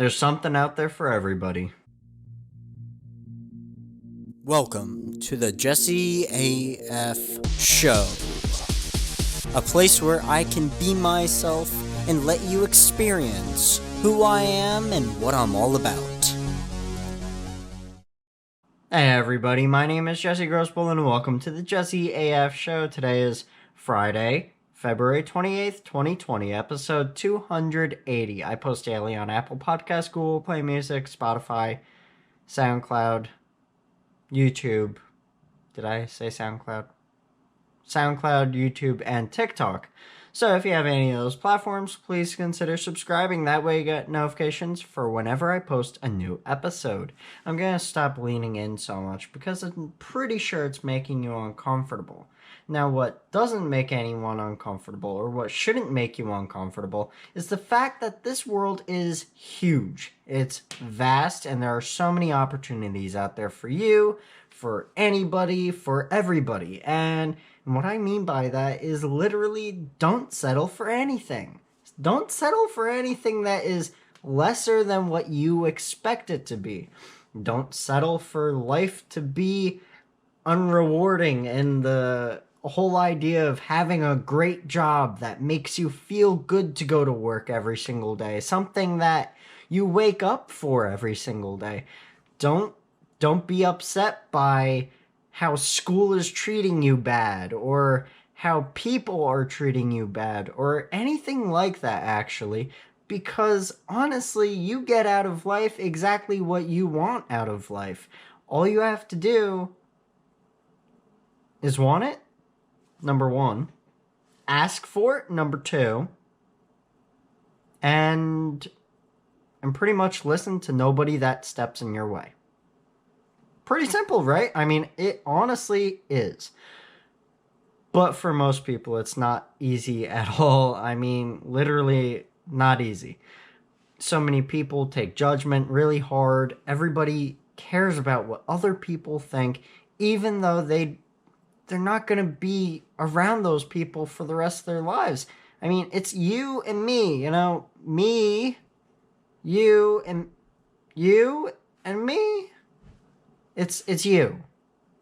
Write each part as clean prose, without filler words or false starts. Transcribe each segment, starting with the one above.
There's something out there for everybody. Welcome to the JesseAF show, a place where I can be myself and let you experience who I am and what I'm all about. Hey everybody, my name is Jesse Grossbohlin and welcome to the JesseAF show. Today is Friday, February 28th, 2020, episode 280. I post daily on Apple Podcasts, Google Play Music, Spotify, SoundCloud, YouTube. Did I say SoundCloud? SoundCloud, YouTube, and TikTok. So if you have any of those platforms, please consider subscribing. That way you get notifications for whenever I post a new episode. I'm going to stop leaning in so much because I'm pretty sure it's making you uncomfortable. Now, what doesn't make anyone uncomfortable, or what shouldn't make you uncomfortable, is the fact that this world is huge. It's vast, and there are so many opportunities out there for you, for anybody, for everybody. And what I mean by that is literally don't settle for anything. Don't settle for anything that is lesser than what you expect it to be. Don't settle for life to be unrewarding and the whole idea of having a great job that makes you feel good to go to work every single day. Something that you wake up for every single day. Don't be upset by how school is treating you bad, or how people are treating you bad, or anything like that, actually. Because, honestly, you get out of life exactly what you want out of life. All you have to do is want it, number one. Ask for it, number two. And pretty much listen to nobody that steps in your way. Pretty simple, right? I mean, it honestly is. But for most people, it's not easy at all. I mean, literally not easy. So many people take judgment really hard. Everybody cares about what other people think, even though they're not going to be around those people for the rest of their lives. I mean, it's you and me, me, you and me. It's you.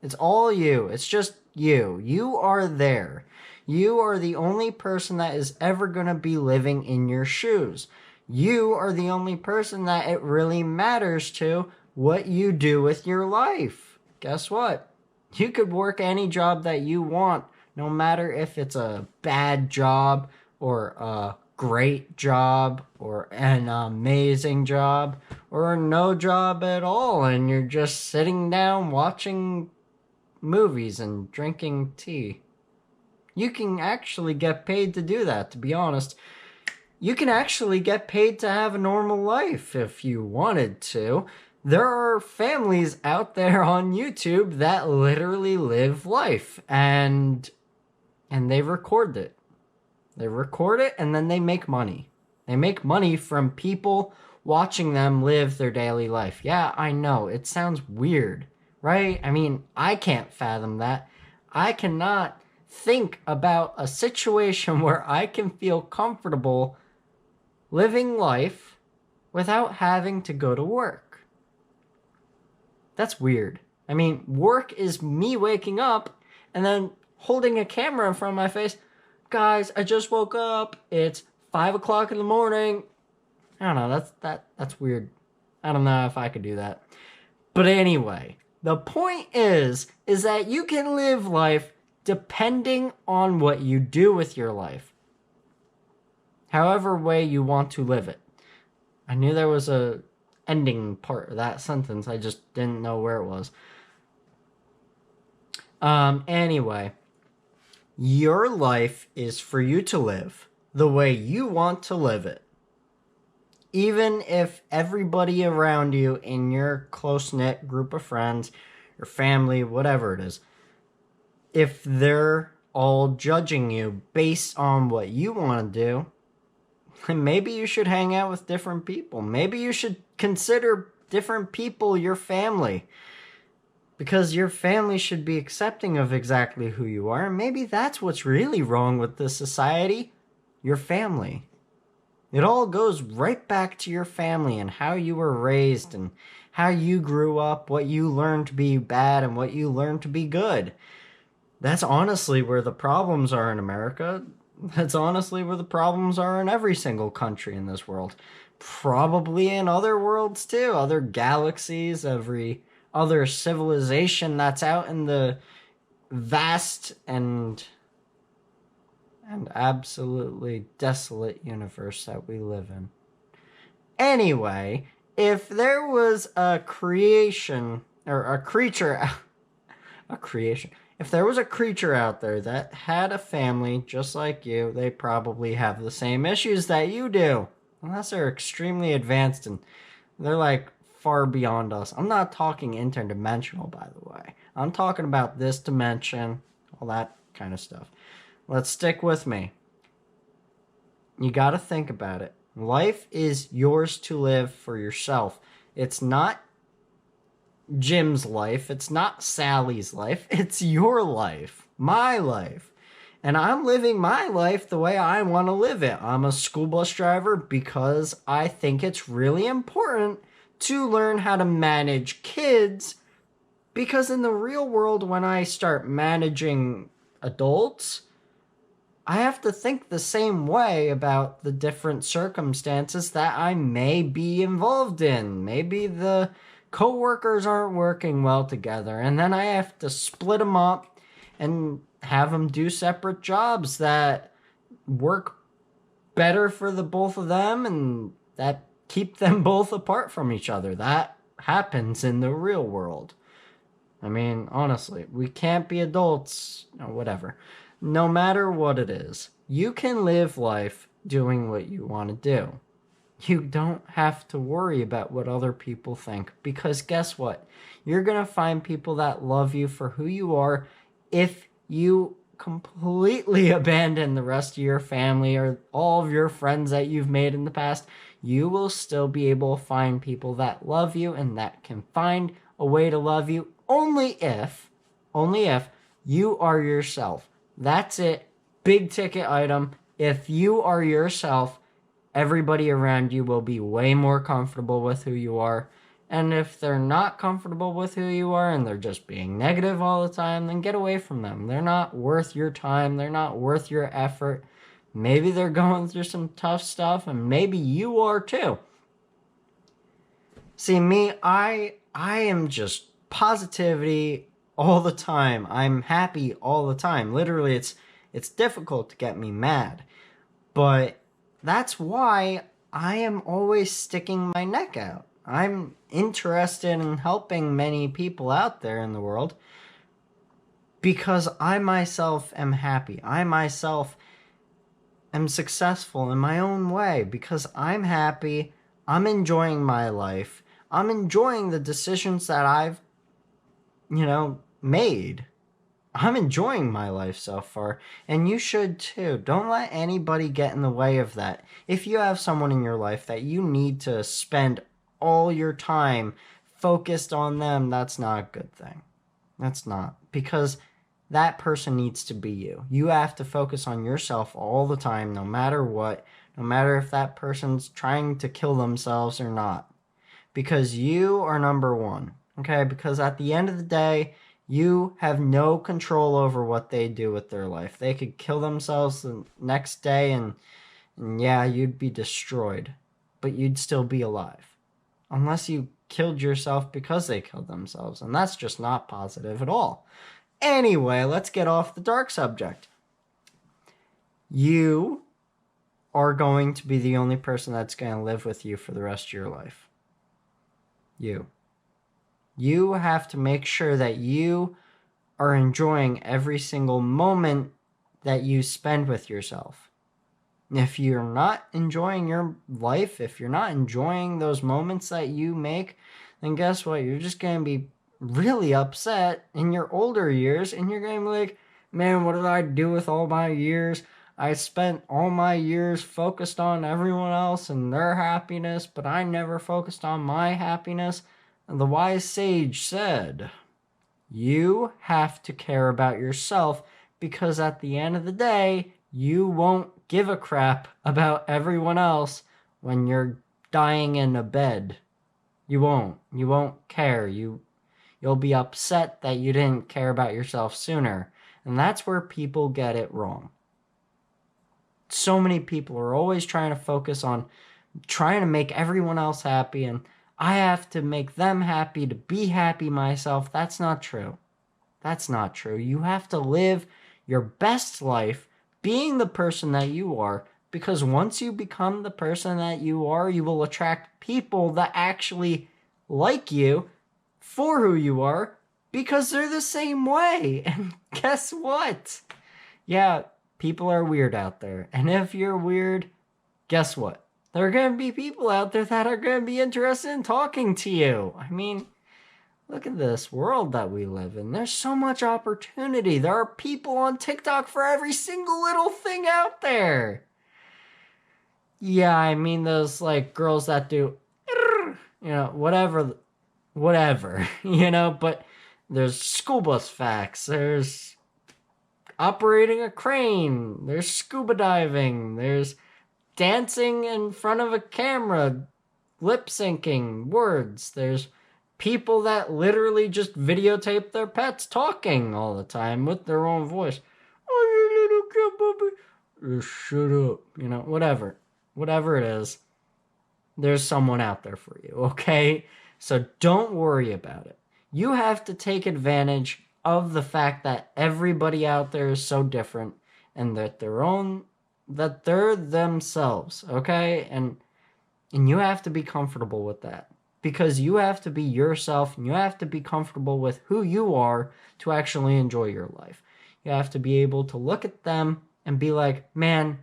It's all you. It's just you. You are there. You are the only person that is ever going to be living in your shoes. You are the only person that it really matters to what you do with your life. Guess what? You could work any job that you want, no matter if it's a bad job or a great job or an amazing job or no job at all, and you're just sitting down watching movies and drinking tea. You can actually get paid to do that, to be honest. You can actually get paid to have a normal life if you wanted to. There are families out there on YouTube that literally live life, and they record it. They record it and then they make money. They make money from people watching them live their daily life. Yeah, I know, it sounds weird, right? I mean, I can't fathom that. I cannot think about a situation where I can feel comfortable living life without having to go to work. That's weird. I mean, work is me waking up and then holding a camera in front of my face. Guys, I just woke up. It's 5 o'clock in the morning. I don't know. That's weird. I don't know if I could do that. But anyway, the point is that you can live life depending on what you do with your life. However way you want to live it. I knew there was a ending part of that sentence. I just didn't know where it was. Anyway. Your life is for you to live the way you want to live it. Even if everybody around you in your close-knit group of friends, your family, whatever it is, if they're all judging you based on what you want to do, then maybe you should hang out with different people. Maybe you should consider different people your family. Because your family should be accepting of exactly who you are. And maybe that's what's really wrong with this society. Your family. It all goes right back to your family and how you were raised and how you grew up, what you learned to be bad and what you learned to be good. That's honestly where the problems are in America. That's honestly where the problems are in every single country in this world. Probably in other worlds too, other galaxies, every other civilization that's out in the vast and absolutely desolate universe that we live in. Anyway, if there was a creation or a creature if there was a creature out there that had a family just like you, they probably have the same issues that you do. Unless they're extremely advanced and they're like far beyond us. I'm not talking interdimensional, by the way. I'm talking about this dimension, all that kind of stuff. Let's stick with me. You got to think about it. Life is yours to live for yourself. It's not Jim's life. It's not Sally's life. It's your life. My life. And I'm living my life the way I want to live it. I'm a school bus driver because I think it's really important to learn how to manage kids. Because in the real world, when I start managing adults, I have to think the same way about the different circumstances that I may be involved in. Maybe the coworkers aren't working well together, and then I have to split them up and have them do separate jobs that work better for the both of them and that keep them both apart from each other. That happens in the real world. I mean, honestly, we can't be adults or whatever. No matter what it is, you can live life doing what you want to do. You don't have to worry about what other people think, because guess what? You're going to find people that love you for who you are. If you completely abandon the rest of your family or all of your friends that you've made in the past, you will still be able to find people that love you and that can find a way to love you only if you are yourself. That's it. Big ticket item. If you are yourself, everybody around you will be way more comfortable with who you are. And if they're not comfortable with who you are and they're just being negative all the time, then get away from them. They're not worth your time. They're not worth your effort. Maybe they're going through some tough stuff, and maybe you are too. See, me, I am just positivity all the time. I'm happy all the time. Literally, it's difficult to get me mad. But that's why I am always sticking my neck out. I'm interested in helping many people out there in the world because I myself am happy. I myself am successful in my own way because I'm happy. I'm enjoying my life. I'm enjoying the decisions that I've, made. I'm enjoying my life so far, and you should too. Don't let anybody get in the way of that. If you have someone in your life that you need to spend all your time focused on them, that's not a good thing. That's not. Because that person needs to be you. You have to focus on yourself all the time, no matter what. No matter if that person's trying to kill themselves or not. Because you are number one. Okay? Because at the end of the day, you have no control over what they do with their life. They could kill themselves the next day and yeah, you'd be destroyed. But you'd still be alive. Unless you killed yourself because they killed themselves. And that's just not positive at all. Anyway, let's get off the dark subject. You are going to be the only person that's going to live with you for the rest of your life. You have to make sure that you are enjoying every single moment that you spend with yourself. If you're not enjoying your life, if you're not enjoying those moments that you make, then guess what? You're just going to be really upset in your older years, and you're going to be like, man, what did I do with all my years? I spent all my years focused on everyone else and their happiness, but I never focused on my happiness. And the wise sage said, you have to care about yourself, because at the end of the day, You won't give a crap about everyone else when you're dying in a bed. You won't. You won't care. You'll be upset that you didn't care about yourself sooner. And that's where people get it wrong. So many people are always trying to focus on trying to make everyone else happy, and I have to make them happy to be happy myself. That's not true. That's not true. You have to live your best life being the person that you are, because once you become the person that you are, you will attract people that actually like you for who you are, because they're the same way. And guess what? Yeah, people are weird out there. And if you're weird, guess what? There are going to be people out there that are going to be interested in talking to you. I mean, look at this world that we live in. There's so much opportunity. There are people on TikTok for every single little thing out there. Yeah, I mean those like girls that do, whatever, but there's school bus facts. There's operating a crane. There's scuba diving. There's dancing in front of a camera, lip syncing words. There's people that literally just videotape their pets talking all the time with their own voice. Oh, you little cat puppy. Shut up. Whatever it is, there's someone out there for you, okay? So don't worry about it. You have to take advantage of the fact that everybody out there is so different and that they're themselves, okay? And you have to be comfortable with that, because you have to be yourself and you have to be comfortable with who you are to actually enjoy your life. You have to be able to look at them and be like, man,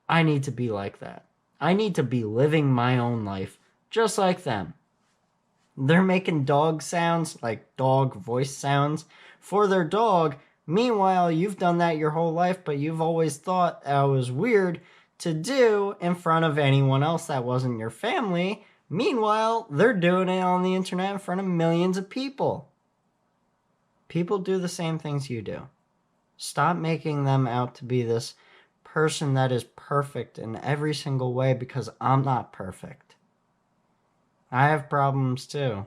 I need to be like that. I need to be living my own life just like them. They're making dog sounds, like dog voice sounds, for their dog. Meanwhile, you've done that your whole life, but you've always thought that was weird to do in front of anyone else that wasn't your family. Meanwhile, they're doing it on the internet in front of millions of people. People do the same things you do. Stop making them out to be this person that is perfect in every single way, because I'm not perfect. I have problems too.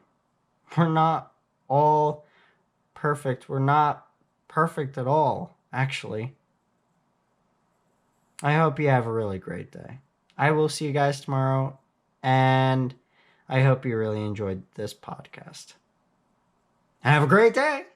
We're not all perfect. We're not perfect at all, actually. I hope you have a really great day. I will see you guys tomorrow, and I hope you really enjoyed this podcast. Have a great day!